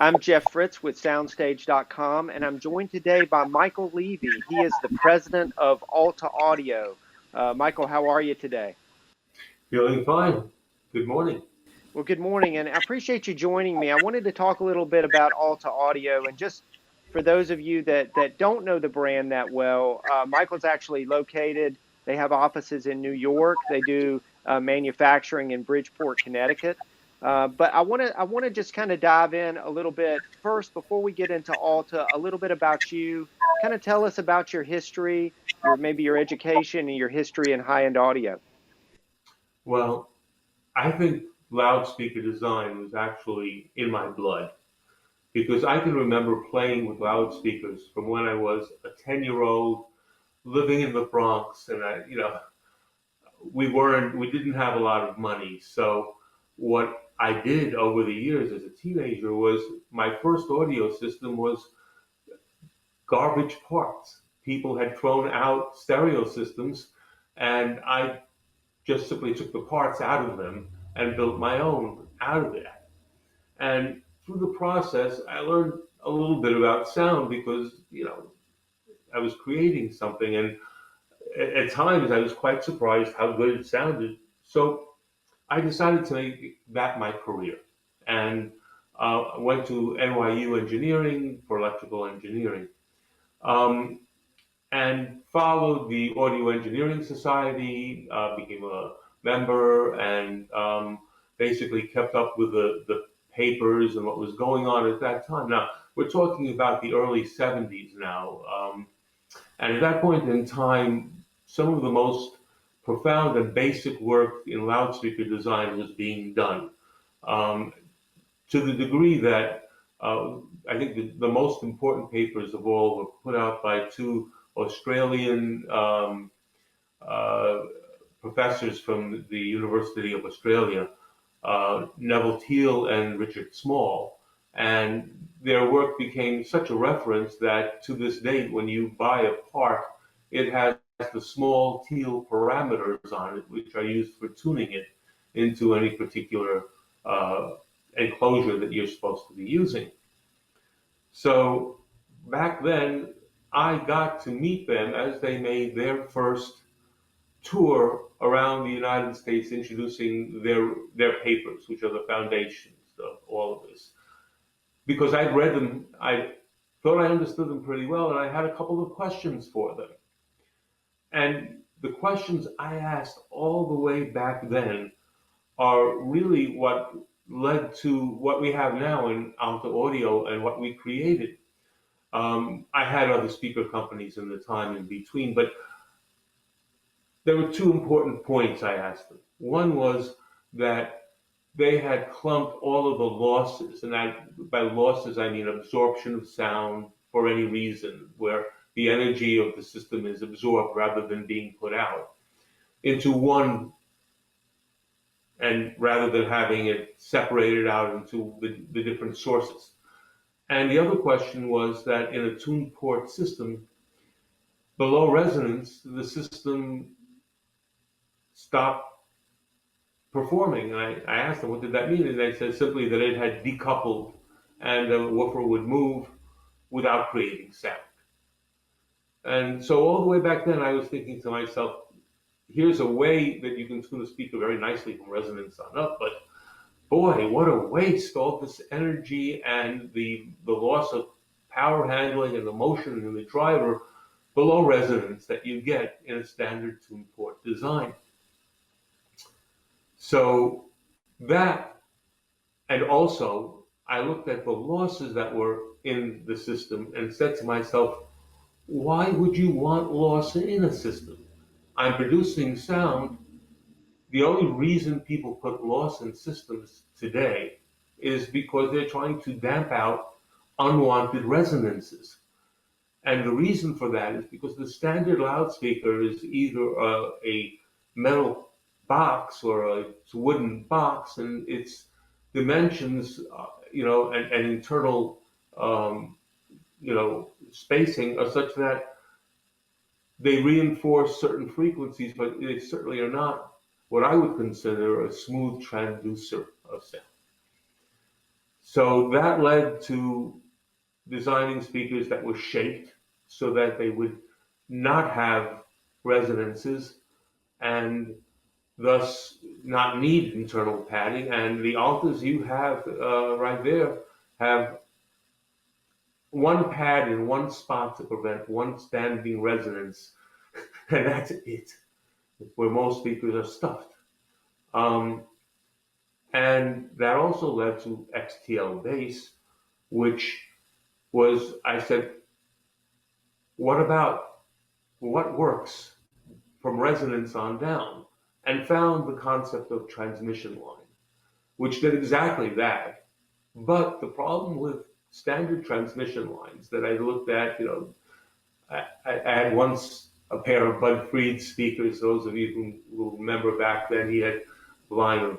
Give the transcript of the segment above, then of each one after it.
I'm Jeff Fritz with SoundStage.com, and I'm joined today by Michael Levy. He is the president of Alta Audio. Michael, how are you today? Feeling fine. Good morning. Well, good morning, and I appreciate you joining me. I wanted to talk a little bit about Alta Audio, and just for those of you that don't know the brand that well, Michael's actually located. They have offices in New York. They do manufacturing in Bridgeport, Connecticut. But I want to just kind of dive in a little bit first before we get into Alta. A little bit about you. Kind of tell us about your history, maybe your education and your history in high-end audio. Well, I think loudspeaker design was actually in my blood because I can remember playing with loudspeakers from when I was a 10-year-old living in the Bronx, and we didn't have a lot of money. So what I did over the years as a teenager was my first audio system was garbage parts. People had thrown out stereo systems, and I just simply took the parts out of them and built my own out of that. And through the process, I learned a little bit about sound because, I was creating something. And at times I was quite surprised how good it sounded. So I decided to make that my career and went to NYU Engineering for electrical engineering. Um, and followed the Audio Engineering Society, became a member, and basically kept up with the papers and what was going on at that time. Now, we're talking about the early 70s now. And at that point in time, some of the most profound and basic work in loudspeaker design was being done. Um, to the degree that I think the most important papers of all were put out by two Australian uh, professors from the University of Australia, Neville Teal and Richard Small. And their work became such a reference that to this date, when you buy a part, it has the small Teal parameters on it, which are used for tuning it into any particular enclosure that you're supposed to be using. So back then, I got to meet them as they made their first tour around the United States, introducing their papers, which are the foundations of all of this. Because I'd read them, I thought I understood them pretty well, and I had a couple of questions for them. And the questions I asked all the way back then are really what led to what we have now in Alta Audio and what we created. I had other speaker companies in the time in between, but there were two important points I asked them. One was that they had clumped all of the losses, and by losses I mean absorption of sound for any reason, where the energy of the system is absorbed rather than being put out, into one, and rather than having it separated out into the different sources. And the other question was that in a tuned port system, below resonance, the system stopped performing. And I asked them, what did that mean? And they said simply that it had decoupled and the woofer would move without creating sound. And so all the way back then, I was thinking to myself, here's a way that you can tune a speaker very nicely from resonance on up, but boy, what a waste, all this energy and the loss of power handling and the motion in the driver below resonance that you get in a standard tuned port design. So that, and also I looked at the losses that were in the system and said to myself, why would you want loss in a system? I'm producing sound. The only reason people put loss in systems today is because they're trying to damp out unwanted resonances. And the reason for that is because the standard loudspeaker is either a metal box or a wooden box, and its dimensions, and internal, spacing are such that they reinforce certain frequencies, but they certainly are not what I would consider a smooth transducer of sound. So that led to designing speakers that were shaped so that they would not have resonances and thus not need internal padding. And the Altas you have right there have one pad in one spot to prevent one standing resonance, and that's it, where most speakers are stuffed. And that also led to XTL bass, which was, I said, what works from resonance on down? And found the concept of transmission line, which did exactly that. But the problem with standard transmission lines that I looked at, I had once a pair of Bud Fried speakers. Those of you who remember back then, he had a line of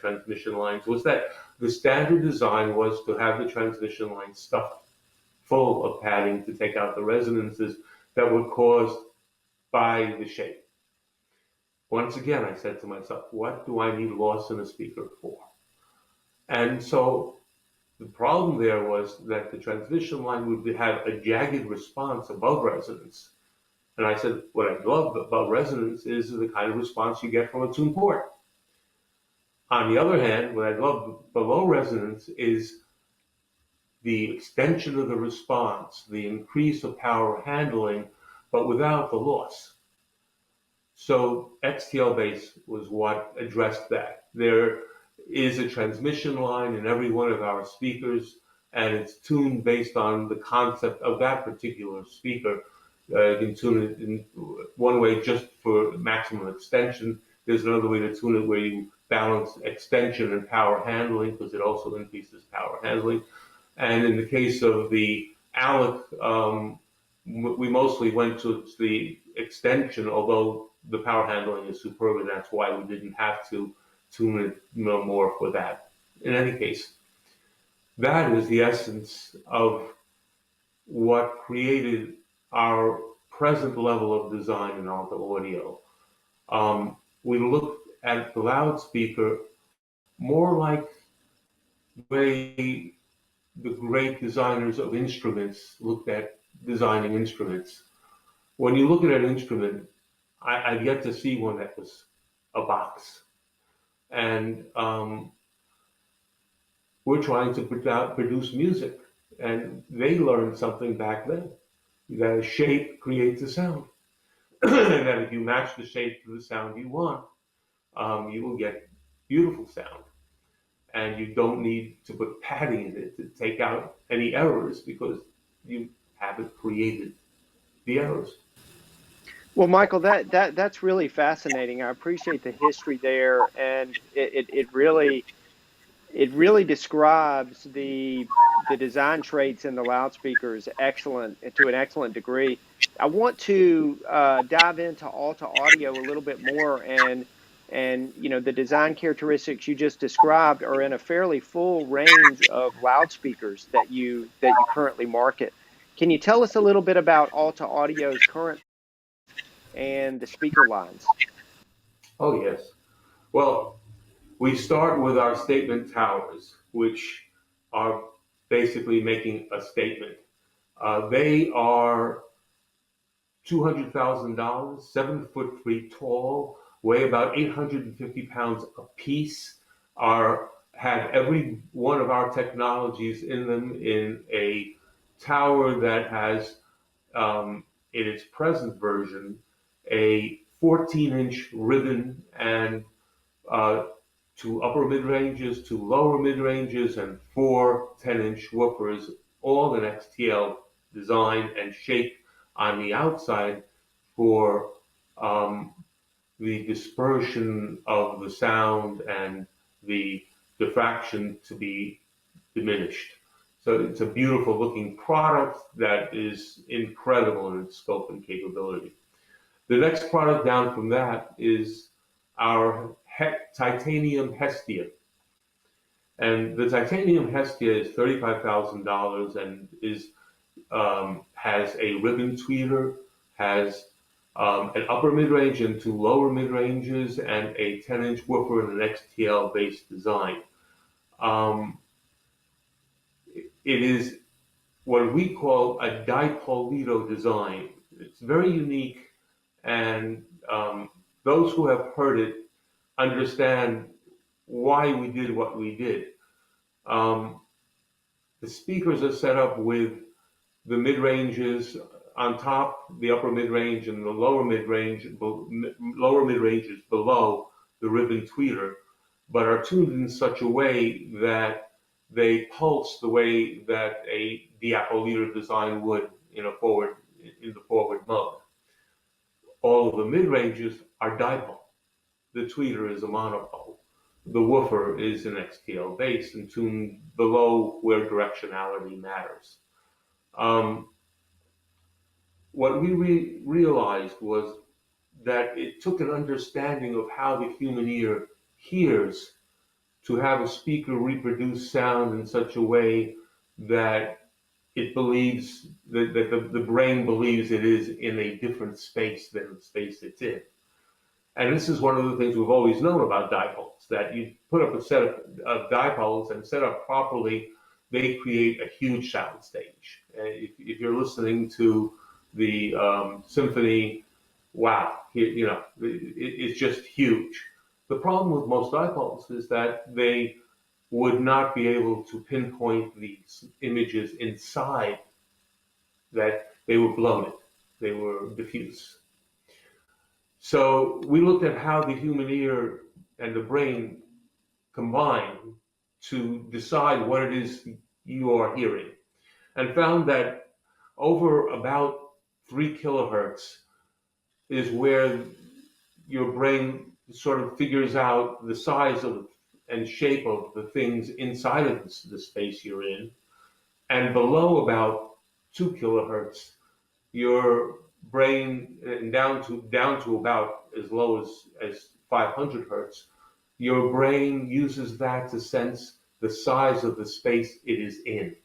transmission lines. Was that the standard design was to have the transmission line stuffed full of padding to take out the resonances that were caused by the shape. Once again, I said to myself, what do I need loss in a speaker for? And so the problem there was that the transmission line would have a jagged response above resonance. And I said, what I love about resonance is the kind of response you get from a tuned port. On the other hand, what I love below resonance is the extension of the response, the increase of power handling, but without the loss. So XTL bass was what addressed that. There is a transmission line in every one of our speakers, and it's tuned based on the concept of that particular speaker. You can tune it in one way just for maximum extension. There's another way to tune it where you balance extension and power handling, because it also increases power handling. And in the case of the ALEC, we mostly went to the extension, although the power handling is superb, and that's why we didn't have to tune it more for that. In any case, that is the essence of what created our present level of design in Alta Audio. We looked at the loudspeaker more like the way the great designers of instruments looked at designing instruments. When you look at an instrument, I've yet to see one that was a box. And we're trying to produce music. And they learned something back then, that a shape creates a sound. And that if you match the shape to the sound you want, you will get beautiful sound. And you don't need to put padding in it to take out any errors, because you haven't created the errors. Well, Michael, that's really fascinating. I appreciate the history there, and it really describes the design traits in the loudspeakers to an excellent degree. I want to dive into Alta Audio a little bit more, and the design characteristics you just described are in a fairly full range of loudspeakers that you currently market. Can you tell us a little bit about Alta Audio's current and the speaker lines? Oh, yes. Well, we start with our statement towers, which are basically making a statement. They are $200,000, 7'3" tall, weigh about 850 pounds a piece, have every one of our technologies in them in a tower that has, in its present version, a 14-inch ribbon, and two upper mid-ranges, two lower mid-ranges, and four 10-inch woofers, all in XTL design and shape on the outside for the dispersion of the sound and the diffraction to be diminished. So it's a beautiful looking product that is incredible in its scope and capability. The next product down from that is our titanium Hestia. And the titanium Hestia is $35,000 and has a ribbon tweeter, has an upper mid-range and two lower mid-ranges, and a 10-inch woofer and an XTL based design. it is what we call a dipolito design. It's very unique, and those who have heard it understand why we did what we did. Um, the speakers are set up with the mid-ranges on top, the upper mid-range, and the lower mid-range, lower mid-ranges below the ribbon tweeter, but are tuned in such a way that they pulse the way that a diapolito design would in the forward mode. All of the mid-ranges are dipole. The tweeter is a monopole. The woofer is an XTL bass and tuned below where directionality matters. What we realized was that it took an understanding of how the human ear hears to have a speaker reproduce sound in such a way that it believes that the brain believes it is in a different space than the space it's in. And this is one of the things we've always known about dipoles, that you put up a set of dipoles and set up properly, they create a huge sound stage. If you're listening to the symphony, wow, it's just huge. The problem with most dipoles is that they would not be able to pinpoint these images inside, that they were bloated, they were diffuse. So we looked at how the human ear and the brain combine to decide what it is you are hearing, and found that over about 3 kilohertz is where your brain sort of figures out the size of and shape of the things inside of the space you're in. And below about 2 kilohertz, your brain, and down to about as low as 500 hertz, your brain uses that to sense the size of the space it is in.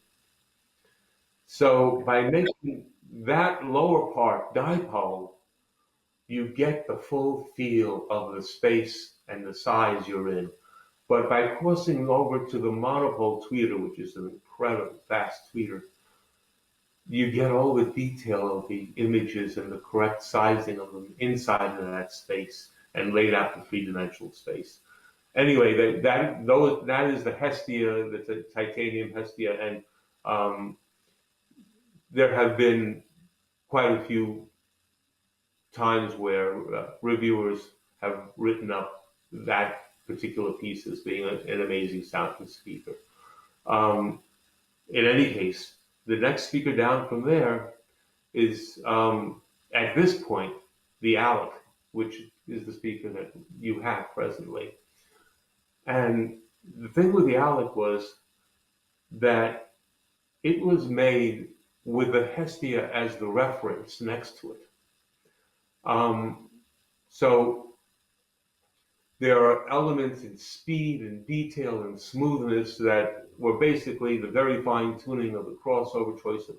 So by making that lower part dipole, you get the full feel of the space and the size you're in. But by crossing over to the monopole tweeter, which is an incredibly fast tweeter, you get all the detail of the images and the correct sizing of them inside of that space and laid out in three-dimensional space. Anyway, that is the Hestia, the titanium Hestia, and there have been quite a few times where reviewers have written up that particular piece as being an amazing sounding speaker. In any case, the next speaker down from there is, at this point, the ALEC, which is the speaker that you have presently. And the thing with the ALEC was that it was made with the Hestia as the reference next to it. So there are elements in speed and detail and smoothness that were basically the very fine tuning of the crossover choice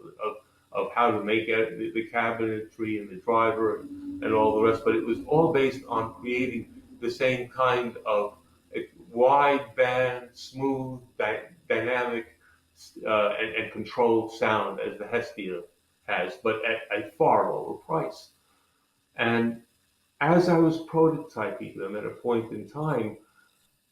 of how to make it, the cabinetry and the driver and all the rest, but it was all based on creating the same kind of wide band, smooth, dynamic, and controlled sound as the Hestia has, but at a far lower price. And as I was prototyping them at a point in time,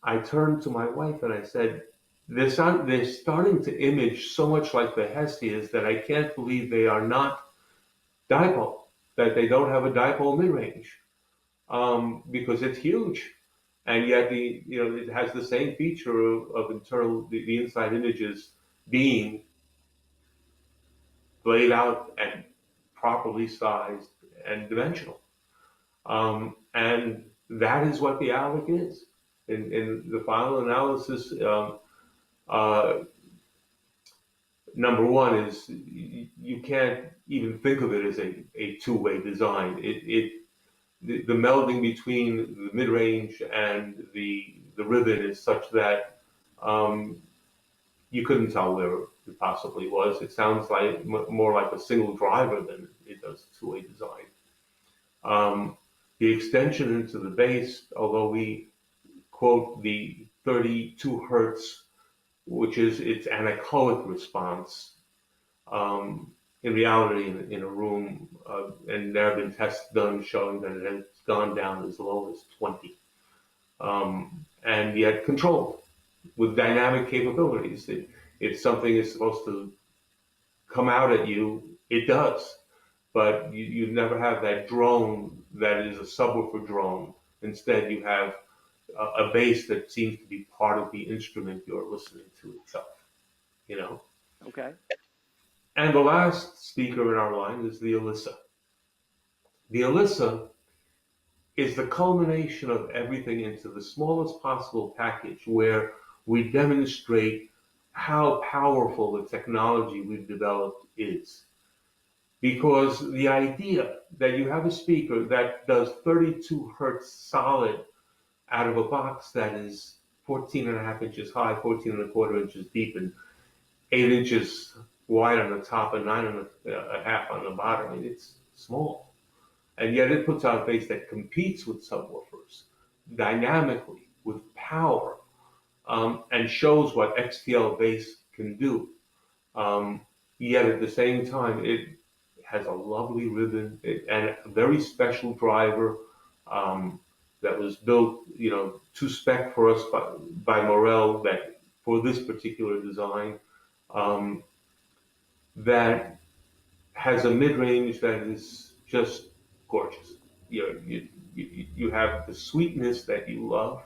I turned to my wife and I said, they're starting to image so much like the Hestias that I can't believe they are not dipole, that they don't have a dipole mid-range, because it's huge. And yet it has the same feature of internal, the inside images being laid out and properly sized and dimensional. And that is what the ALEC is. In the final analysis, number one is you can't even think of it as a two-way design. The melding between the mid-range and the ribbon is such that you couldn't tell where it possibly was. It sounds like more like a single driver than it does a two-way design. The extension into the bass, although we quote the 32 hertz which is its anechoic response. In reality, in a room, and there have been tests done showing that it has gone down as low as 20, and yet controlled with dynamic capabilities. If something is supposed to come out at you, it does, but you never have that drone that is a subwoofer drone. Instead, you have a bass that seems to be part of the instrument you're listening to itself, you know. Okay. And the last speaker in our line is the Alyssa. The Alyssa is the culmination of everything into the smallest possible package, where we demonstrate how powerful the technology we've developed is. Because the idea that you have a speaker that does 32 hertz solid out of a box that is 14 and a half inches high, 14 and a quarter inches deep, and 8 inches wide on the top and 9 and a half on the bottom. I mean, it's small. And yet it puts out a bass that competes with subwoofers dynamically, with power, and shows what XTL bass can do. Yet at the same time, it has a lovely ribbon and a very special driver that was built, to spec for us by Morel, that for this particular design, that has a mid-range that is just gorgeous. You have the sweetness that you love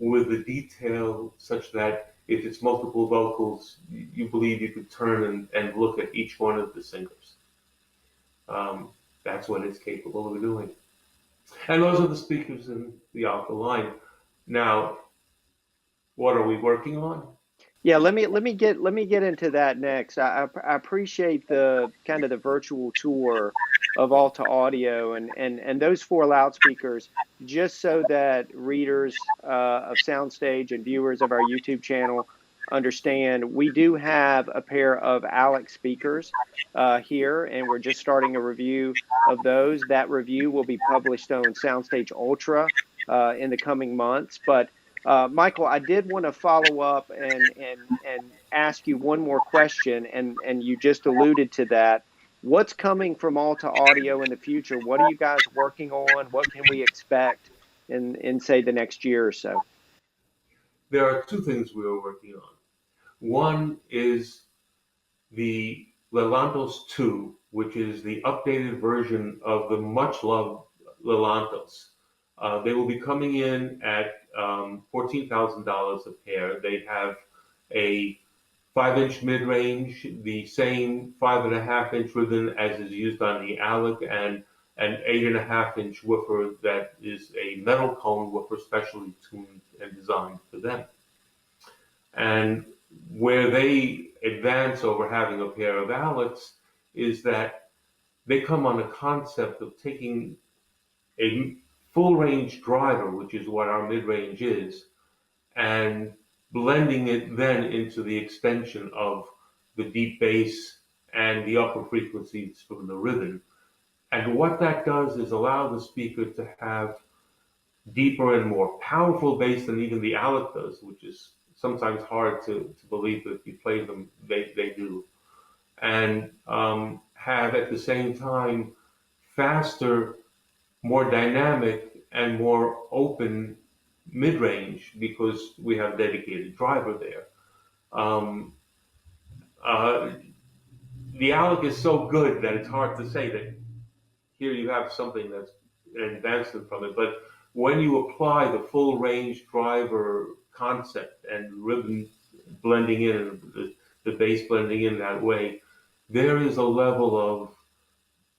with the detail such that if it's multiple vocals, you believe you could turn and look at each one of the singers. That's what it's capable of doing. And those are the speakers in the Alta line. Now, what are we working on? Yeah, let me get into that next. I appreciate the kind of the virtual tour of Alta Audio and those four loudspeakers, just so that readers of SoundStage and viewers of our YouTube channel understand. We do have a pair of ALEC speakers here, and we're just starting a review of those. That review will be published on SoundStage Ultra in the coming months, but Michael, I did want to follow up and ask you one more question, and you just alluded to that. What's coming from Alta Audio in the future? What are you guys working on? What can we expect in say the next year or so? There are two things we are working on. One is the Lalondos II, which is the updated version of the much-loved Lalondos. They will be coming in at $14,000 a pair. They have a 5-inch mid-range, the same 5.5-inch ribbon as is used on the ALEC, and an 8.5-inch woofer that is a metal cone woofer specially tuned and designed for them. And where they advance over having a pair of ALECs is that they come on the concept of taking a full range driver, which is what our mid-range is, and blending it then into the extension of the deep bass and the upper frequencies from the ribbon. And what that does is allow the speaker to have deeper and more powerful bass than even the ALEC does, which is sometimes hard to believe that if you play them, they do. And have at the same time faster, more dynamic, and more open mid-range, because we have a dedicated driver there. The ALEC is so good that it's hard to say that here you have something that's an advancement from it. But when you apply the full range driver concept and ribbon blending in and the bass blending in that way, there is a level of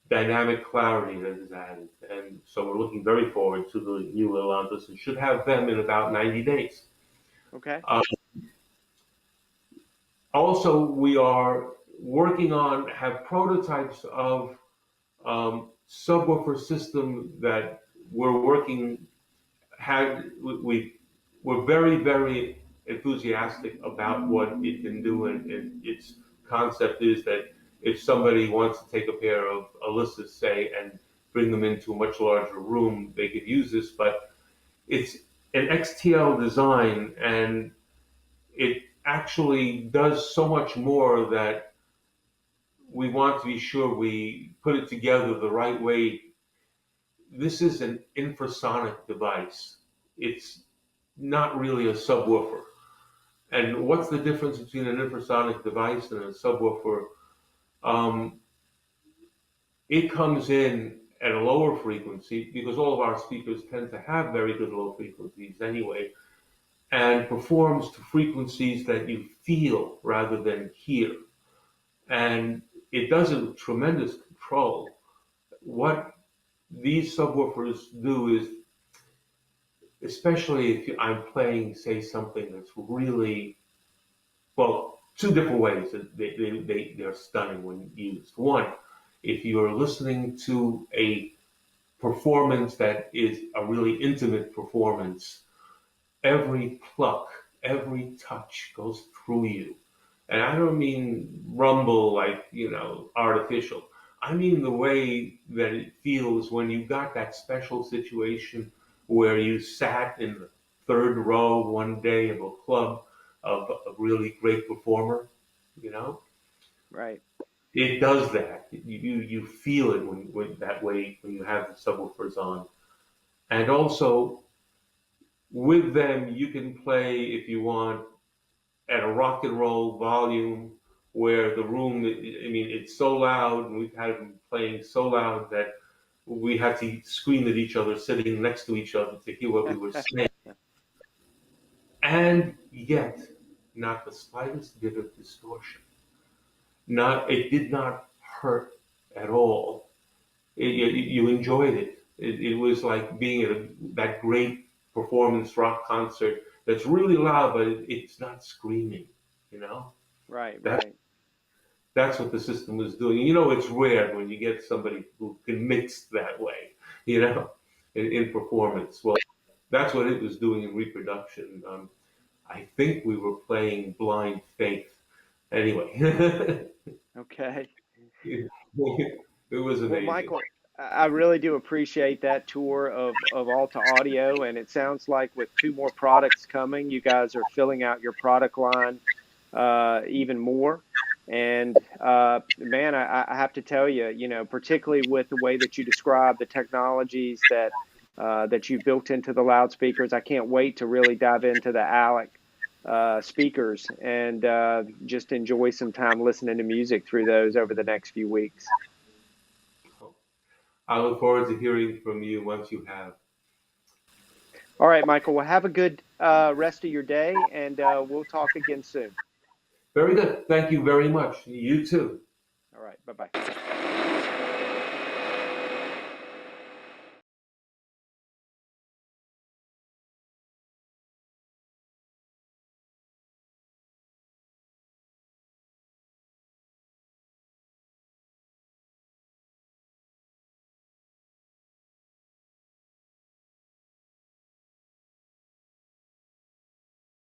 dynamic clarity that is added. And so we're looking very forward to the new Lalondos and should have them in about 90 days. Okay. Also, we are working on, have prototypes of subwoofer system that we're working, we're very, very enthusiastic about what it can do, and its concept is that if somebody wants to take a pair of Alyssas, say, and bring them into a much larger room, they could use this, but it's an XTL design, and it actually does so much more that we want to be sure we put it together the right way. This is an infrasonic device. It's not really a subwoofer. And what's the difference between an infrasonic device and a subwoofer? Um, it comes in at a lower frequency because all of our speakers tend to have very good low frequencies anyway, and performs to frequencies that you feel rather than hear. And it does it with tremendous control. What these subwoofers do is, especially if I'm playing, say, something that's really, well, two different ways that they're stunning when used. One, if you're listening to a performance that is a really intimate performance, every pluck, every touch goes through you. And I don't mean rumble like, artificial. I mean the way that it feels when you got that special situation where you sat in the third row one day of a club of a really great performer, you know? Right. It does that. You feel it when that way when you have the subwoofers on. And also, with them, you can play, if you want, at a rock and roll volume where the room, it's so loud, and we've had them playing so loud that we had to scream at each other sitting next to each other to hear what we were saying. And yet, not the slightest bit of distortion. It did not hurt at all. You enjoyed it. It was like being at that great performance rock concert that's really loud, but it's not screaming, Right. That, Right. that's what the system was doing. It's rare when you get somebody who can mix that way, in performance. Well, that's what it was doing in reproduction. I think we were playing Blind Faith. Anyway. Okay. It was Well, amazing. Michael, I really do appreciate that tour of Alta Audio, and it sounds like with two more products coming, you guys are filling out your product line even more. And man, I have to tell you, particularly with the way that you describe the technologies that you built into the loudspeakers, I can't wait to really dive into the ALEC speakers and just enjoy some time listening to music through those over the next few weeks. I look forward to hearing from you once you have. All right, Michael. Well, have a good rest of your day, and we'll talk again soon. Very good. Thank you very much. You too. All right. Bye-bye.